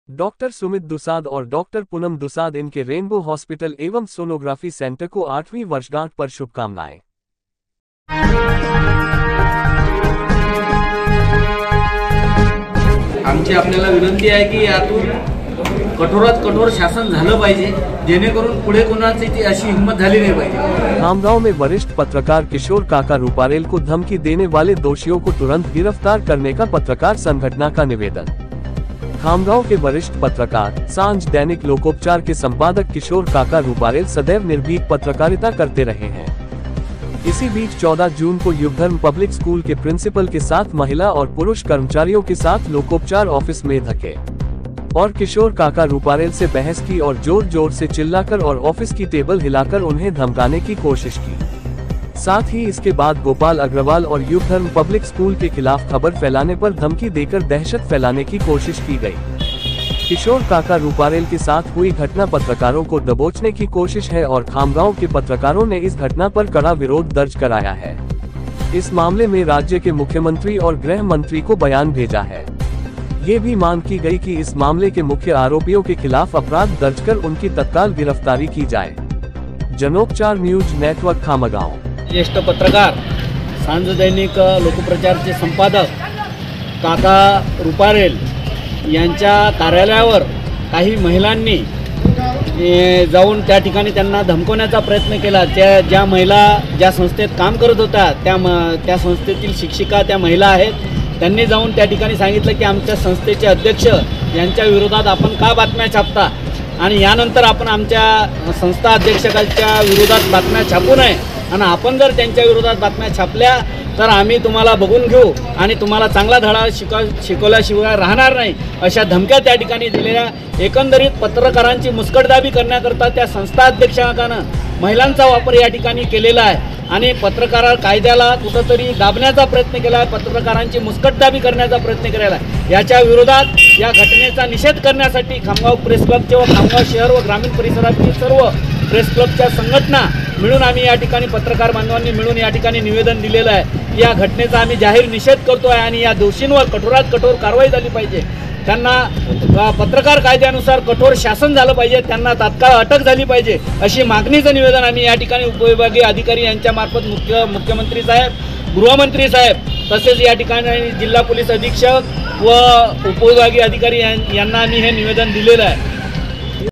Doctor Sumit Dusad और doctor Poonam Dusad इनके rainbow hospital एवं सोनोग्राफी सेंटर को 8वीं वर्षगांठ पर शुभकामनाएं। आमची आपल्याला विनंती आहे की यातून कठोरात कठोर शासन झालं पाहिजे, जेणेकरून पुढे कोणाची अशी हिम्मत झाली नाही पाहिजे। खामगांव में वरिष्ठ पत्रकार किशोर काका रूपारेल को धमकी देने वाले दोषियों को तुरंत गिरफ्तार करने का पत्रकार संगठन का निवेदन। खामगांव के वरिष्ठ पत्रकार, सांझ दैनिक लोकोपचार के संपादक किशोर काका रूपारेल सदैव निर्भीक पत्रकारिता करते रहे हैं। इसी बीच 14 जून को युगधर्म पब्लिक स्कूल के प्रिंसिपल के साथ महिला और पुरुष कर्मचारियों के साथ लोकोपचार ऑफिस में धक्के और किशोर काका रूपारेल से बहस की और जोर जोर से चिल्लाकर और ऑफिस की टेबल हिलाकर उन्हें धमकाने की कोशिश की। साथ ही इसके बाद गोपाल अग्रवाल और युगधर्म पब्लिक स्कूल के खिलाफ खबर फैलाने पर धमकी देकर दहशत फैलाने की कोशिश की गई। किशोर काका रूपारेल के साथ हुई घटना पत्रकारों को दबोचने की कोशिश है और खामगांव के पत्रकारों ने इस घटना पर कड़ा विरोध दर्ज कराया है। इस मामले में राज्य के मुख्यमंत्री और गृह मंत्री को बयान भेजा है। ये भी मांग की गई कि इस मामले के मुख्य आरोपियों के खिलाफ अपराध दर्ज कर उनकी तत्काल गिरफ्तारी की जाए। जनोपचार न्यूज नेटवर्क खामगांव। ज्येष्ठ पत्रकार, सांझ दैनिक लोकप्रचारचे संपादक काका रूपारेल यांच्या कार्यालयावर काही महिलांनी जाऊन त्या ठिकाणी त्यांना धमकवण्याचा प्रयत्न केला। ज्या महिला ज्या संस्थेत काम करत होत्या त्या संस्थेतील शिक्षिका त्या महिला आहेत। त्यांनी जाऊन त्या ठिकाणी सांगितलं की आमच्या संस्थेचे अध्यक्ष यांच्या विरोधात आपण का बातम्या छापता आणि यानंतर आपण आमच्या संस्था अध्यक्षाच्या विरोधात बातम्या छापू नये आणि आपण जर त्यांच्या विरोधात बातम्या छापल्या तर आम्ही तुम्हाला बघून घेऊ आणि तुम्हाला चांगला धडा शिकवल्याशिवाय राहणार नाही, अशा धमक्या त्या ठिकाणी दिलेल्या। एकंदरीत पत्रकारांची मुस्कटदाबी करण्याकरता त्या संस्था अध्यक्षांना महिलांचा वापर या ठिकाणी केलेला आहे आणि पत्रकार कायद्याला कुठंतरी दाबण्याचा प्रयत्न केला आहे, पत्रकारांची मुस्कटदाबी करण्याचा प्रयत्न केलेला आहे। याच्या विरोधात या घटनेचा निषेध करण्यासाठी खामगाव प्रेस क्लबचे व खामगाव शहर व ग्रामीण परिसरातील सर्व प्रेस क्लबच्या संघटना मिळून आम्ही या ठिकाणी पत्रकार बांधवांनी मिळून या ठिकाणी निवेदन दिलेलं आहे। या घटनेचा आम्ही जाहीर निषेध करतो आहे आणि या दोषींवर कठोरात कठोर कारवाई झाली पाहिजे। त्यांना पत्रकार कायद्यानुसार कठोर शासन झालं पाहिजे, त्यांना तात्काळ अटक झाली पाहिजे, अशी मागणीचं निवेदन आम्ही या ठिकाणी उपविभागीय अधिकारी यांच्या मार्फत मुख्यमंत्री साहेब, गृहमंत्री साहेब तसेच या ठिकाणी जिल्हा पोलीस अधीक्षक व उपविभागीय अधिकारी यांना आम्ही हे निवेदन दिलेलं आहे।